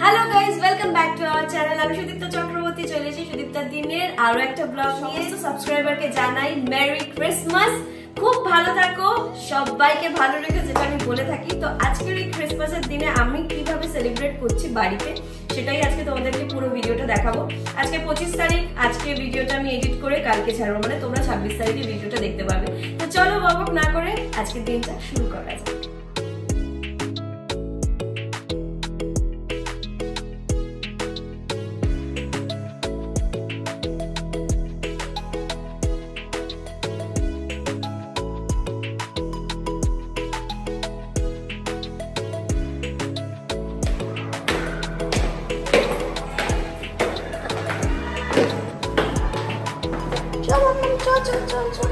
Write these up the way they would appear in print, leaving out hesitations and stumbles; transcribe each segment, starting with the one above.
Hello guys, welcome back to our channel. আমি সুদীপ্তা চক্রবর্তী চলে এসেছি সুদীপ্তা দিনের আরো একটা ব্লগ নিয়ে। তো সাবস্ক্রাইবারকে জানাই মেরি ক্রিসমাস, খুব ভালো থাকো, সবাইকে ভালো রেখো, যেটা আমি বলে থাকি। তো আজকের এই ক্রিসমাসের দিনে আমি কিভাবে সেলিব্রেট করছি বাড়িতে, সেটাই আজকে তোমাদেরকে পুরো ভিডিওটা দেখাবো। আজকে 25 তারিখ, আজকে ভিডিওটা আমি এডিট করে কালকে ছাড়বো, মানে তোমরা 26 তারিখে ভিডিওটা দেখতে পাবে। তো চলো বকবক না করে আজকের দিনটা শুরু করা যাক। চল।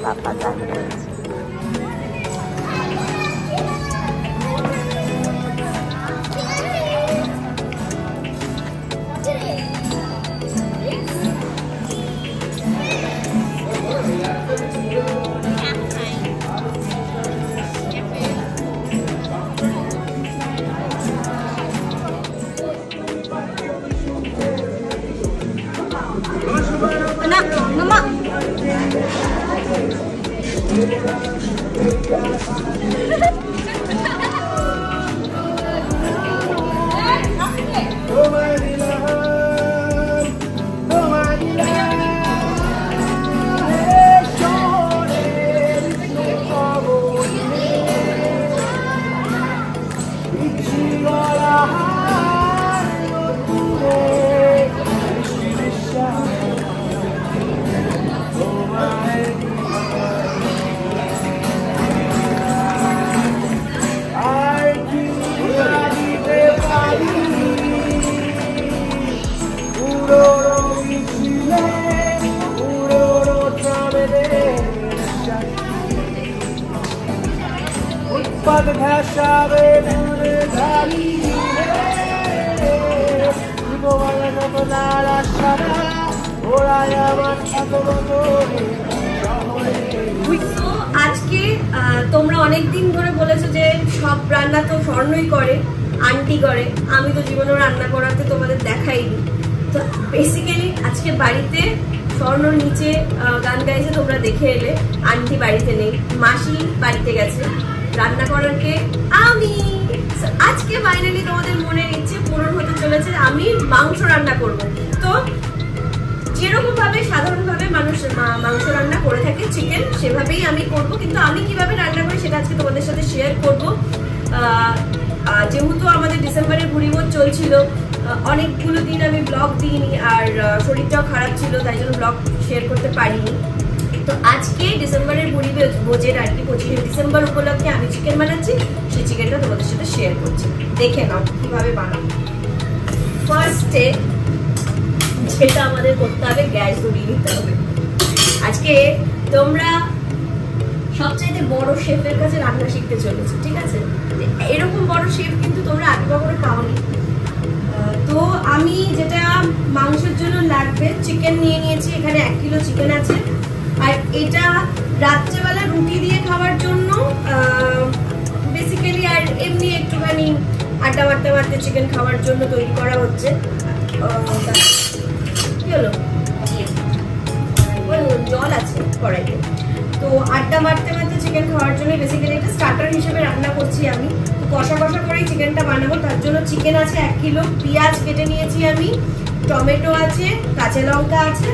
Papa Daniels. Anak, mama. আজকে তোমরা অনেকদিন ধরে বলেছো যে সব রান্না তো স্বর্ণই করে, আন্টি করে। আমি তো জীবনে রান্না করাতে তোমাদের দেখাইনি। তো বেসিক্যালি আজকে বাড়িতে স্বর্ণর নিচে গান গাইছে, তোমরা দেখে এলে। আন্টি বাড়িতে নেই, মাসি বাড়িতে গেছে, রান্না করার কে আমি। আজকে ফাইনালি তোমাদের মনের ইচ্ছে পূরণ হতে চলেছে, আমি মাংস রান্না করব। তো যেরকম ভাবে সাধারণভাবে মানুষ মাংস রান্না করে থাকে, চিকেন, সেভাবেই আমি করব। কিন্তু আমি কিভাবে রান্না করি সেটা আজকে তোমাদের সাথে শেয়ার করব। যেহেতু আমাদের ডিসেম্বরের ভুড়িভোজ চলছিল, অনেকগুলো দিন আমি ব্লগ দিইনি, আর শরীরটাও খারাপ ছিল, তাই জন্য ব্লগ শেয়ার করতে পারিনি। তো আজকে ডিসেম্বরের ভোজের আর কি 25 ডিসেম্বর উপলক্ষে আমি চিকেন বানাচ্ছি, সেই চিকেনটা তোমাদের সাথে শেয়ার করছি। দেখে নাও কিভাবে বানাবো। ফার্স্টে যেটা আমাদের করতে হবে, গ্যাস ধরিয়ে নিতে হবে। আজকে তোমরা সবচাইতে বড় শেফের কাছে রান্না শিখতে চলেছো, ঠিক আছে? এরকম বড় শেফ কিন্তু তোমরা আগে কখনো খাওনি। তো আমি যেটা মাংসের জন্য লাগবে, চিকেন নিয়ে নিয়েছি, এখানে 1 কিলো চিকেন আছে। আর এটা রাত্রেবেলা রুটি দিয়ে খাওয়ার জন্য বেসিক্যালি, আর এমনি একটুখানি আড্ডা মারতে চিকেন খাওয়ার জন্য তৈরি করা হচ্ছে। কি হলো? জল আছে কড়াইতে। তো আড্ডা মারতে চিকেন খাওয়ার জন্য বেসিক্যালি এটা স্টার্টার হিসেবে রান্না করছি আমি। কষা করেই চিকেনটা বানাবো। তার জন্য চিকেন আছে 1 কিলো, পেঁয়াজ কেটে নিয়েছি আমি, টমেটো আছে, কাঁচা লঙ্কা আছে,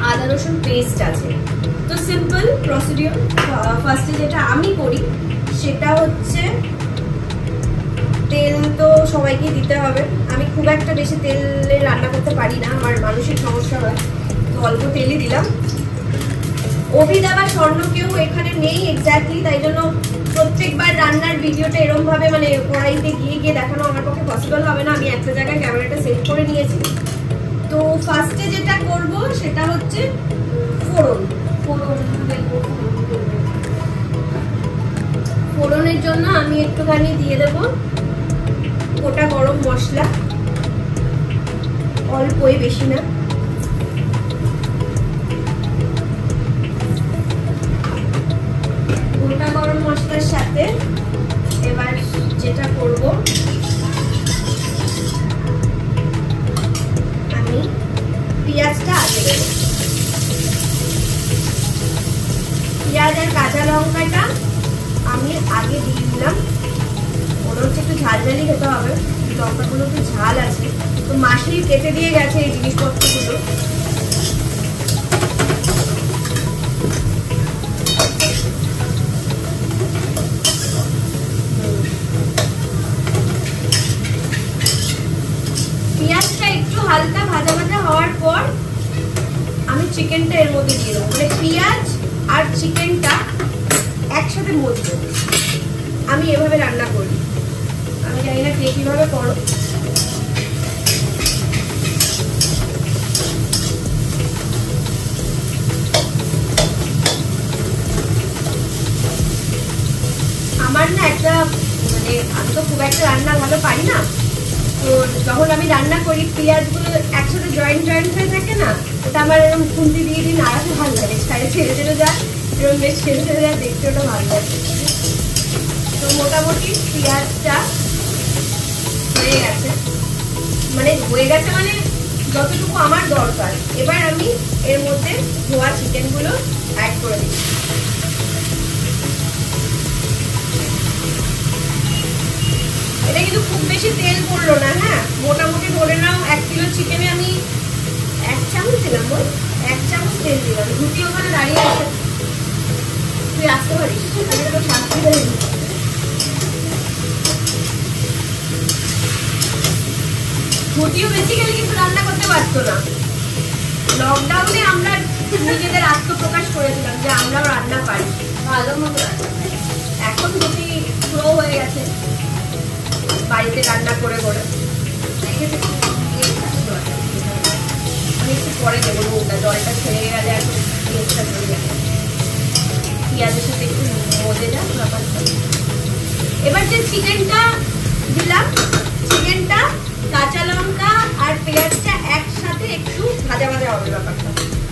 আদা রসুন পেস্ট আছে। তো সিম্পল প্রসিডিওর। ফার্স্টে যেটা আমি করি সেটা হচ্ছে, তেল তো সবাইকে দিতে হবে। আমি খুব একটা বেশি তেলে রান্না করতে পারি না, আমার মানসিক সমস্যা হয়, তো অল্প তেলই দিলাম। অভিদা বা স্বর্ণ কেউ এখানে নেই এক্স্যাক্টলি, তাই জন্য প্রত্যেকবার রান্নার ভিডিওটা এরকম ভাবে মানে কড়াইতে গিয়ে দেখানো আমার পক্ষে পসিবল হবে না। আমি একটা জায়গায় ক্যামেরাটা সেট করে নিয়েছি। তো ফার্স্টে যেটা করব সেটা হচ্ছে ফোড়ন। ফোড়নের জন্য আমি একটুখানি দিয়ে দেব গোটা গরম মশলা, অল্পই, বেশি না। গোটা গরম মশলার সাথে এবার যেটা করব, আমি পেঁয়াজটা আগে দেবো। পেঁয়াজ আর কাঁচা লঙ্কাটা আমি আগে দিয়ে দিলাম। মনে হচ্ছে একটু ঝালঝালি খেতে হবে, লঙ্কাগুলো একটু ঝাল আছে, তো মাসি কেটে দিয়ে গেছে এই জিনিসপত্রগুলো। পেঁয়াজটা একটু হালকা ভাজা ভাজা হওয়ার পর আমি চিকেনটা এর মধ্যে দিয়ে দেবো। মানে পেঁয়াজ আর চিকেনটা একসাথে মজবো। আমি এভাবে রান্না করি, আমি জানি না কে কিভাবে করো। আমার না একটা মানে আমি তো খুব একটা রান্না ভালো পারি না, তো যখন আমি রান্না করি পেঁয়াজগুলো একসাথে জয়েন্ট হয়ে থাকে না, ওটা আমার এরকম খুন্তি দিয়ে দিন নাড়াতে ভালো লাগে। ছেড়ে ছেড়ে যায়, এরকম বেশ ছেড়ে যায়, দেখতে ওটা ভালো লাগে। তো মোটামুটি পেঁয়াজটা হয়ে গেছে, মানে যতটুকু আমার দরকার। এবার আমি এর মধ্যে ধোয়া চিকেনগুলো অ্যাড করে দিই। এটা কিন্তু খুব বেশি তেল পড়লো না, হ্যাঁ, মোটামুটি ধরে নাও 1 কিলো চিকেনে আমি 1 চামচ দিলাম, 1 চামচ তেল দিলাম। রুটি ওখানে দাঁড়িয়ে আছে, তুই আসতে পারিস, তো শান্তি হয়ে ঘটিও বেসিক্যালি কিন্তু রান্না করতে পারতো না। লকডাউনে আমরা নিজেদের আত্মপ্রকাশ করেছিলাম যে আমরাও রান্না পারি, ভালো মতো রান্না। এখন ঘটি প্রো হয়ে গেছে বাড়িতে রান্না করে করে। আমি একটু পরে দেবো নুনটা, জলটা ছেড়ে গেলে এখন পেঁয়াজটা চলে যাবে, পেঁয়াজের সাথে একটু মজে যাক ব্যাপারটা। এবার যে চিকেনটা দিলাম, চিকেনটা কাঁচা লঙ্কা আর পেঁয়াজটা একসাথে একটু ভাজা ভাজা হবে ব্যাপারটা।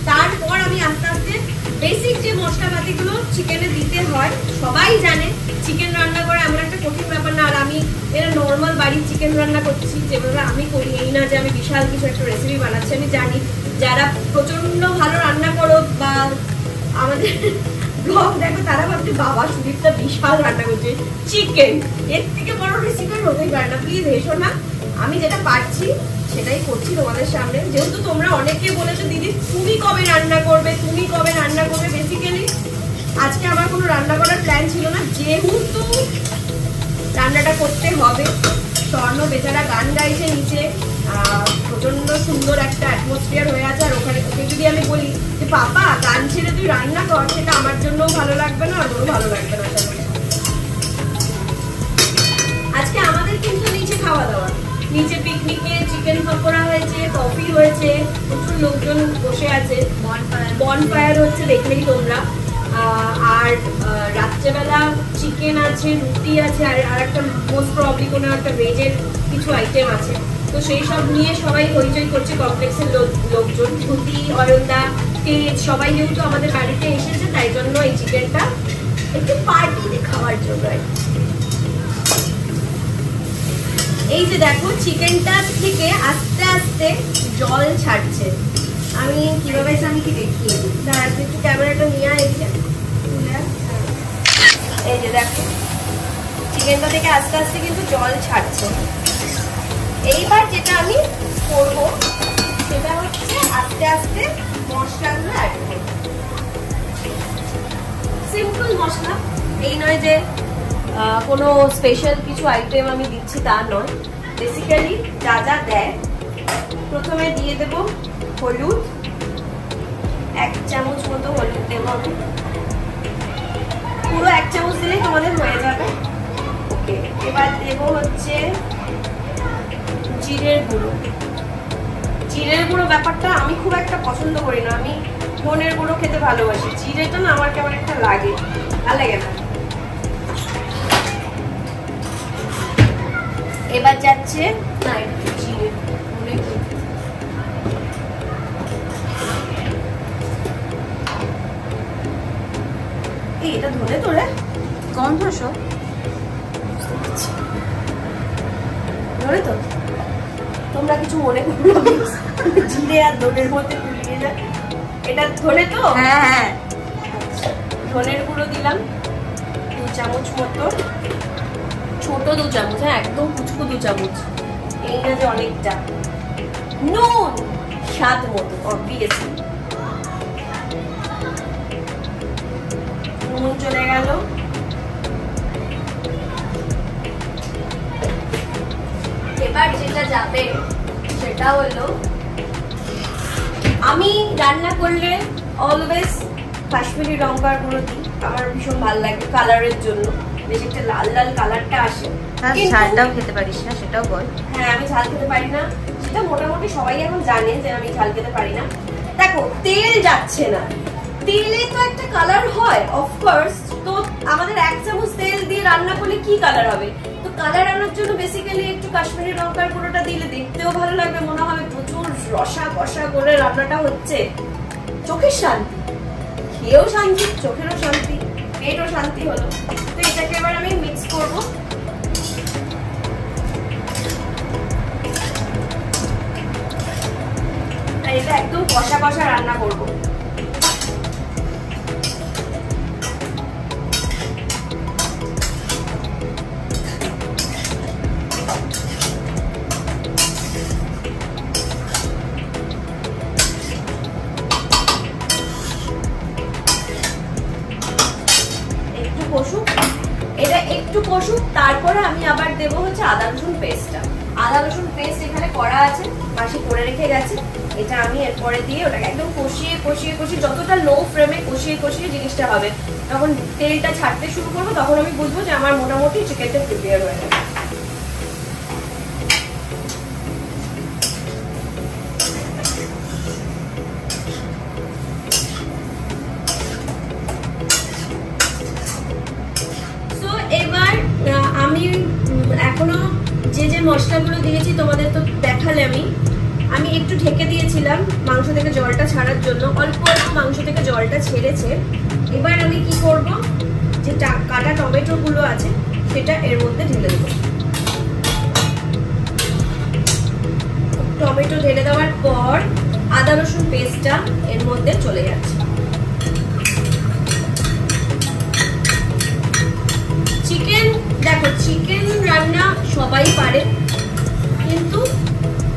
তারপর আমি আস্তে আস্তে বেসিক যে মশলাপাতিগুলো চিকেনে দিতে হয়, সবাই জানে চিকেন রান্না করা এমন একটা কঠিন ব্যাপার না। আর আমি এটা নর্মাল বাড়ির চিকেন রান্না করছি যেভাবে আমি করি, এই না যে আমি বিশাল কিছু একটা রেসিপি বানাচ্ছি। আমি জানি যারা প্রচন্ড ভালো রান্না করো বা আমাদের ব্লগ দেখো, তারা ভাবছে বাবা সুদীপটা বিশাল রান্না করছে চিকেন, এর থেকে বড় রেসিপি হতেই পারে না। প্লিজ এসো না, আমি যেটা পারছি সেটাই করছি তোমাদের সামনে। যেহেতু তোমরা অনেকে বলেছো দিদি তুমি কবে রান্না করবে, তুমি কবে রান্না করবে, বেসিক্যালি আজকে আমার কোনো রান্না করার প্ল্যান ছিল না, যেহেতু রান্নাটা করতে হবে। স্বর্ণ বেচারা গান গাইছে নিচে, প্রচন্ড সুন্দর একটা অ্যাটমসফিয়ার হয়ে আছে। আর ওখানে ওকে যদি আমি বলি যে পাপা গান ছেড়ে তুই রান্না কর, সেটা আমার জন্যও ভালো লাগবে না, আর ওরও ভালো লাগবে না। আজকে আমাদের কিন্তু নিচে খাওয়া দাওয়া, নিচে পিকনিকে চিকেন পকোড়া হয়েছে, কফি হয়েছে, প্রচুর লোকজন বসে আছে, বনফায়ার হচ্ছে, দেখলেই তোমরা। আর রাত্রেবেলা চিকেন আছে, রুটি আছে, আর একটা মোস্ট প্রবলি কোনো একটা ভেজের কিছু আইটেম আছে। তো সেই সব নিয়ে সবাই হইচই করছে কমপ্লেক্সের লোকজন। ধুতি, অয়নদা, তেজ সবাই যেহেতু আমাদের বাড়িতে এসেছে, তাই জন্য এই চিকেনটা একটু পার্টিতে খাওয়ার জন্য। এই যে দেখো চিকেনটা থেকে আস্তে আস্তে জল ছাড়ছে। আমি কিভাবে আমি কি দেখিয়ে দিই, দাঁড়াতে একটু ক্যামেরাটা নিয়ে এদিকে। এই যে দেখো চিকেনটা থেকে আস্তে আস্তে কিন্তু জল ছাড়ছে। এইবার যেটা আমি করবো সেটা হচ্ছে আস্তে আস্তে মশলাগুলো অ্যাড করব। সিম্পল মশলা, এই নয় যে কোনো স্পেশাল কিছু আইটেম আমি দিচ্ছি তা নয়। বেসিক্যালি যা যা দেয়, প্রথমে দিয়ে দেব হলুদ, 1 চামচ মতো হলুদ দেবো আমি। পুরো 1 চামচ দিলেই তোমাদের হয়ে যাবে। ওকে, এবার দেবো হচ্ছে জিরের গুঁড়ো। জিরের গুঁড়ো ব্যাপারটা আমি খুব একটা পছন্দ করি না, আমি ধনের গুঁড়ো খেতে ভালোবাসি। জিরেটা না আমার কেমন একটা লাগে, ভালো লাগে না। হচ্ছে না জিরে, এটা ধরে তোলে গন্ধ সব ধরে তো, তোমরা কিছু মনে করো জিরে আর ধনের মধ্যে গুলিয়ে যায়। এটা ধরে তো, হ্যাঁ হ্যাঁ। ধনের গুঁড়ো দিলাম 2 চামচ মতো, ছোট 2 চামচ, হ্যাঁ একদম কুচকু 2 চামচ, এইটা যে অনেকটা। নুন স্বাদ মতো, অবভিয়াসলি নুন চলে গেল। এবার যেটা যাবে সেটা হলো, আমি রান্না করলে অলওয়েজ কাশ্মীরি লঙ্কার গুঁড়ো দিই, আমার ভীষণ ভালো লাগে কালারের জন্য, বেশ একটা লাল লাল কালারটা আসে। ঝালটাও খেতে পারিস না সেটাও বল। হ্যাঁ আমি ঝাল খেতে পারি না, সেটা মোটামুটি সবাই এখন জানে যে আমি ঝাল খেতে পারি না। দেখো তেল যাচ্ছে না, তেলে তো একটা কালার হয় অফকোর্স, তো আমাদের 1 চামচ তেল দিয়ে রান্না করলে কি কালার হবে? তো কালার আনার জন্য বেসিক্যালি একটু কাশ্মীরি লঙ্কার গুঁড়োটা দিলে দেখতেও ভালো লাগবে, মনে হবে প্রচুর রসা কষা করে রান্নাটা হচ্ছে। চোখের শান্তি, খেয়েও শান্তি, চোখেরও শান্তি, পেটও শান্তি হলো। তো এটাকে এবার আমি মিক্স করবো। আর এটা একদম কষা কষা রান্না করবো। এটা একটু কষুক, তারপরে আমি আবার দেবো হচ্ছে আদা রসুন পেস্টটা। আদা রসুন পেস্ট এখানে করা আছে, মাসি করে রেখে গেছে, এটা আমি এরপরে দিয়ে ওটাকে একদম কষিয়ে কষিয়ে কষিয়ে, যতটা লো ফ্লেমে কষিয়ে কষিয়ে জিনিসটা হবে, তখন তেলটা ছাড়তে শুরু করবো, তখন আমি বুঝবো যে আমার মোটামুটি চিকেনটা প্রিপেয়ার হয়ে গেছে। এবার আমি এখনো যে যে মশলাগুলো দিয়েছি তোমাদের তো দেখালে, আমি একটু ঢেকে দিয়েছিলাম মাংস থেকে জলটা ছাড়ার জন্য, অল্প অল্প মাংস থেকে জলটা ছেড়েছে। এবার আমি কি করব, যে কাটা টমেটো গুলো আছে সেটা এর মধ্যে ঢেলে দেবো। টমেটো ঢেলে দেওয়ার পর আদা রসুন পেস্টটা এর মধ্যে চলে যাচ্ছে। চিকেন, দেখো চিকেন রান্না সবাই পারে, কিন্তু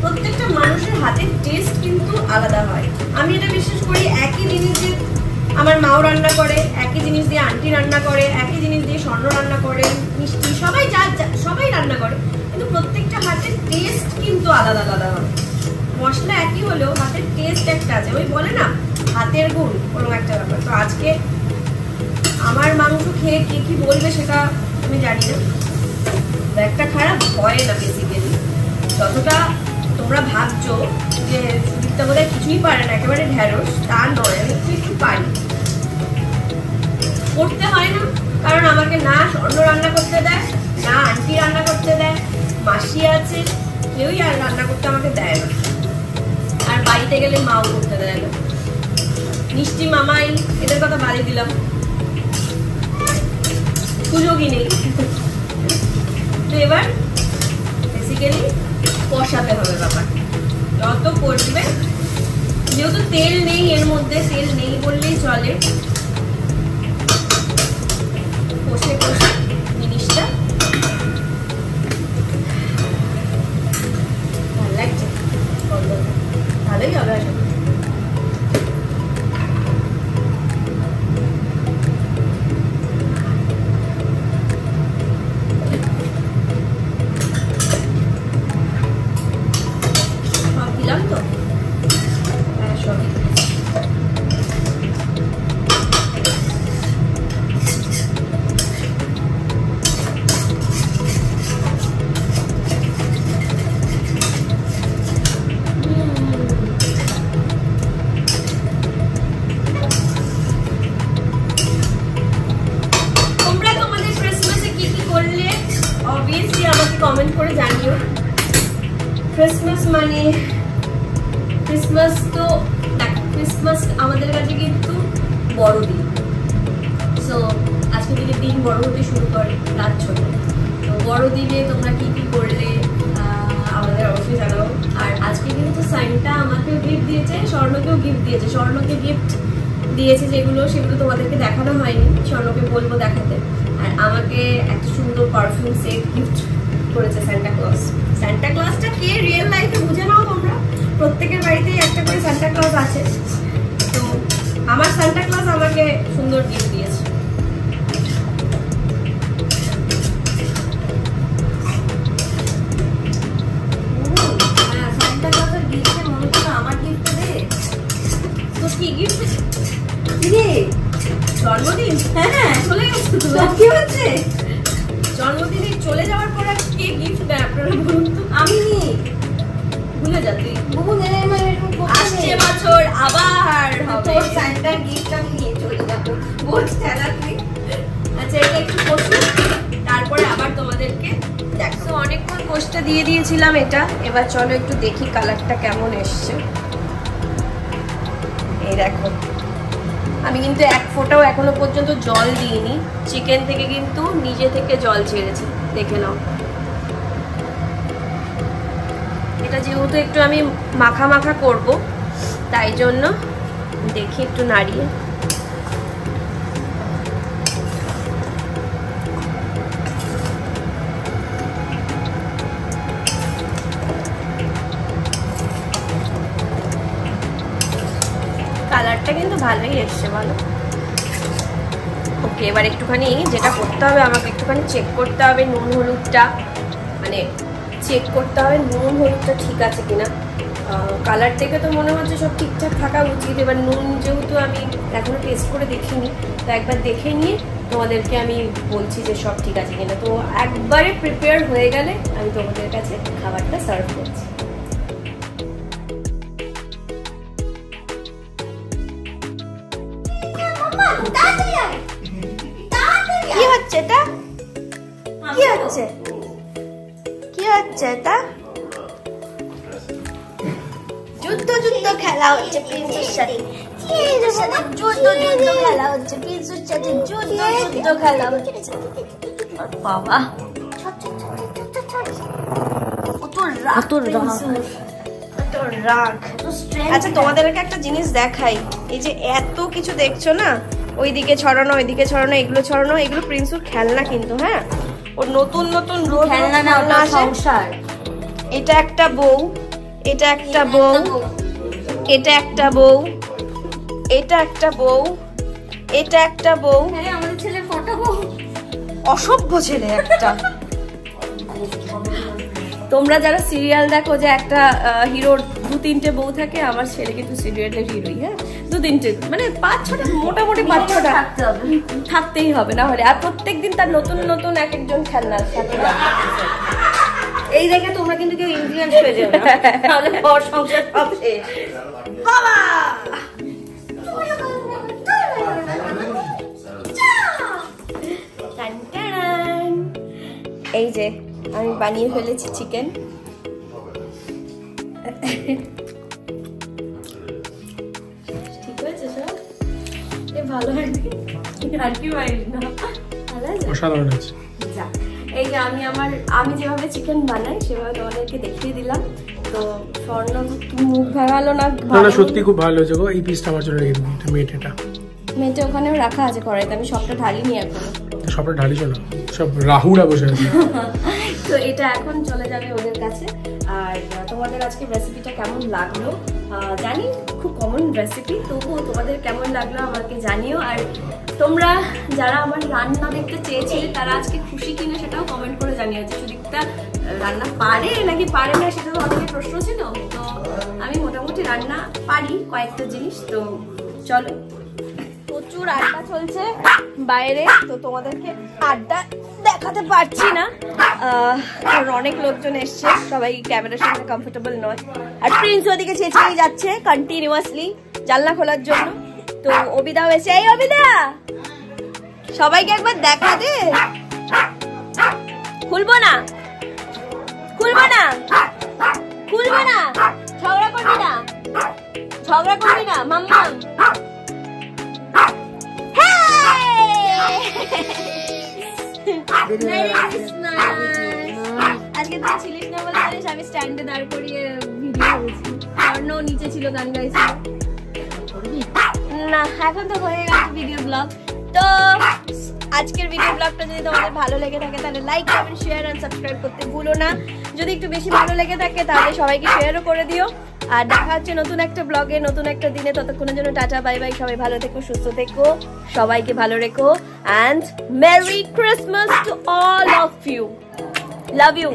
প্রত্যেকটা মানুষের হাতের টেস্ট কিন্তু আলাদা হয়। আমি এটা বিশ্বাস করি, একই জিনিস দিয়ে আমার মাও রান্না করে, একই জিনিস দিয়ে আন্টি রান্না করে, একই জিনিস দিয়ে স্বর্ণ রান্না করে, মিষ্টি সবাই সবাই রান্না করে, কিন্তু প্রত্যেকটা হাতের টেস্ট কিন্তু আলাদা আলাদা হয়। মশলা একই হলেও হাতের টেস্ট একটা আছে, ওই বলে না হাতের গুণ, কোনো একটা ব্যাপার। তো আজকে আমার মাংস খেয়ে কে কি বলবে সেটা আমি জানি না, একটা খারাপ হয় না বেসিক্যালি। যতটা তোমরা ভাবছো যে সুদীপ্তা বোধহয় কিছুই পারে না, একেবারে ঢ্যাঁড়স, তা নয়, আমি একটু পারি, করতে হয় না, কারণ আমাকে না স্বর্ণ রান্না করতে দেয়, না আন্টি রান্না করতে দেয়, মাসি আছে, কেউই আর রান্না করতে আমাকে দেয় না, আর বাড়িতে গেলে মাও করতে দেয় না, মিষ্টি মামাই, এদের কথা বাড়ি দিলাম, সুযোগই নেই। তো এবার বেসিক্যালি কষাতে হবে ব্যাপার, যত কষবে, যেহেতু তেল নেই এর মধ্যে, তেল নেই বললেই চলে, কষে কষে জিনিসটা ভালো লাগছে, ভালোই হবে আসলে। কমেন্ট করে জানিও, ক্রিসমাস মানে ক্রিসমাস তো ক্রিসমাস আমাদের কাছে কিন্তু বড়দিন। সো আজকে থেকে দিন বড় হতে শুরু করে, রাত ছোট। তো বড়দিনে তোমরা কি কি করলে আমাদের অবশ্যই জানাবো। আর আজকে কিন্তু সাইনটা আমাকেও গিফট দিয়েছে, স্বর্ণকেও গিফট দিয়েছে। স্বর্ণকে গিফট দিয়েছে যেগুলো, সেগুলো তোমাদেরকে দেখানো হয়নি, স্বর্ণকে বলবো দেখাতে। আর আমাকে একটা সুন্দর পারফিউম সেট গিফট করেছে সান্টা ক্লজ। সান্টা ক্লজটা কে রিয়েল লাইফে বুঝে নাও তোমরা, প্রত্যেকের বাড়িতেই একটা করে সান্টা ক্লজ আছে। তো আমার সান্টা ক্লজ আমাকে সুন্দর গিফট দিয়েছে। সান্টা ক্লজের গিফটে মনে হচ্ছে আমার গিফট দে। তো কি গিফট রে? জন্মদিন? হ্যাঁ চলে গেছে তো, কি হচ্ছে? জন্মদিনে চলে যাওয়ার পর আর কে গিফট দেয় আপনারা বলুন তো? আমি ভুলে যাচ্ছি। আসছে বছর আবার হবে সান্টার গিফট, আমি নিয়ে চলে যাবো। বলছে না তুই? আচ্ছা এটা একটু বসুন, তারপরে আবার তোমাদেরকে দেখো। অনেকক্ষণ পোস্টটা দিয়ে দিয়েছিলাম এটা, এবার চলো একটু দেখি কালারটা কেমন এসছে। এই দেখো, আমি কিন্তু এক ফোঁটাও এখনো পর্যন্ত জল দিইনি, চিকেন থেকে কিন্তু নিজে থেকে জল ছেড়েছে, দেখে নাও। এটা যেহেতু একটু আমি মাখা মাখা করব, তাই জন্য দেখি একটু নাড়িয়ে। কালারটা কিন্তু ভালোই এসছে, ভালো। ওকে, এবার একটুখানি যেটা করতে হবে, আমাকে একটুখানি চেক করতে হবে নুন হলুদটা, মানে চেক করতে হবে নুন হলুদটা ঠিক আছে কিনা। কালার দেখে তো মনে হচ্ছে সব ঠিকঠাক থাকা উচিত। এবার নুন যেহেতু আমি এখনো টেস্ট করে দেখিনি, তো একবার দেখে নিয়ে তোমাদেরকে আমি বলছি যে সব ঠিক আছে কিনা। তো একবারে প্রিপেয়ার হয়ে গেলে আমি তোমাদের কাছে খাবারটা সার্ভ করছি। কি হচ্ছে এটা? কি হচ্ছে? কি হচ্ছে এটা? যুদ্ধ যুদ্ধ খেলা হচ্ছে প্রিন্সের সাথে, যুদ্ধ যুদ্ধ খেলা হচ্ছে প্রিন্সের সাথে, যুদ্ধ যুদ্ধ খেলা হচ্ছে। বাবা রাগ। আচ্ছা তোমাদেরকে একটা জিনিস দেখাই, এই যে এত কিছু দেখছো না, ওইদিকে ছড়ানো ওইদিকে ছড়ানো, এগুলো ছড়ানো, এগুলো প্রিন্সুর খেলনা কিন্তু। হ্যাঁ, ওর নতুন নতুন খেলনা না, ওটা সংসার। এটা একটা বউ, এটা একটা বউ, এটা একটা বউ, এটা একটা বউ, এটা একটা বউ। আমাদের ছেলে কটা বউ? অসভ্য ছেলে একটা। তোমরা যারা সিরিয়াল দেখো যে একটা হিরোর 2-3টে বউ থাকে, আমার ছেলে কিন্তু সিরিয়ালের হিরোই। হ্যাঁ, 2-3টে মানে 5-6টা, মোটামুটি 5-6টা থাকতেই হবে, না হলে। আর প্রত্যেকদিন তার নতুন নতুন এক একজন খেলনার সাথে। এই দেখে তোমরা কিন্তু কেউ ইন্ডিয়ান হয়ে যাবে না, তাহলে ঘর সংসার সব শেষ। বাবা এই যে আমি বানিয়ে ফেলেছি চিকেন। ঠিক হয়েছে সব? ভালো হয়নি আর কি পারিস না, অসাধারণ আছে। এই যে আমি যেভাবে চিকেন বানাই সেভাবে তোমাদেরকে দেখিয়ে দিলাম। তো স্বর্ণ মুখ ভাঙালো না, সত্যি খুব ভালো হয়েছে গো। এই পিসটা আমার জন্য রেখে দিন, এটা মেটে ওখানেও রাখা আছে কড়াইতে, আমি সবটা ঢালিনি এখনো। সবটা ঢালিস না, সব রাহুরা বসে আছে। তো এটা এখন চলে যাবে ওদের কাছে। আর তোমাদের আজকে রেসিপিটা কেমন লাগলো জানি, খুব কমন রেসিপি, তবুও তোমাদের কেমন লাগলো আমাকে জানিও। আর তোমরা যারা আমার রান্না দেখতে চেয়েছিলে তারা আজকে খুশি কিনা সেটাও কমেন্ট করে জানিও, যে সুদীপ্তা রান্না পারে নাকি পারে না, সেটা তো অনেক প্রশ্ন ছিল। তো আমি মোটামুটি রান্না পারি কয়েকটা জিনিস। তো চলো, প্রচুর আড্ডা চলছে বাইরে, তো তোমাদেরকে আড্ডা দেখাতে পারছি না কারণ অনেক লোকজন এসছে, সবাই ক্যামেরার সামনে কমফোর্টেবল নয়। আর প্রিন্স ওদিকে চেঁচিয়ে যাচ্ছে কন্টিনিউয়াসলি জানলা খোলার জন্য। তো অবিদাও এসে, এই অবিদা সবাইকে একবার দেখা দে। খুলবো না, খুলবো না, ঝগড়া করবি না মাম্মা। আজকে তুই ছিলিস না বলে জানিস আমি স্ট্যান্ডে দাঁড় করিয়ে ভিডিও করেছি, কারণ ও নিচে ছিল গান গাইছিল না। এখন তো হয়ে গেছে ভিডিও ব্লগ। তো আজকের ভিডিও ব্লগটা যদি তোমাদের ভালো লেগে থাকে তাহলে like comment share and subscribe করতে ভুলো না। যদি একটু বেশি ভালো লেগে থাকে তাহলে সবাইকে শেয়ারও করে দিও। আর দেখা হচ্ছে নতুন একটা ব্লগে নতুন একটা দিনে। ততক্ষণের জন্য টাটা বাই বাই। সবাই ভালো থেকো, সুস্থ থেকো, সবাইকে ভালো রেখো and merry Christmas to all of you. Love you.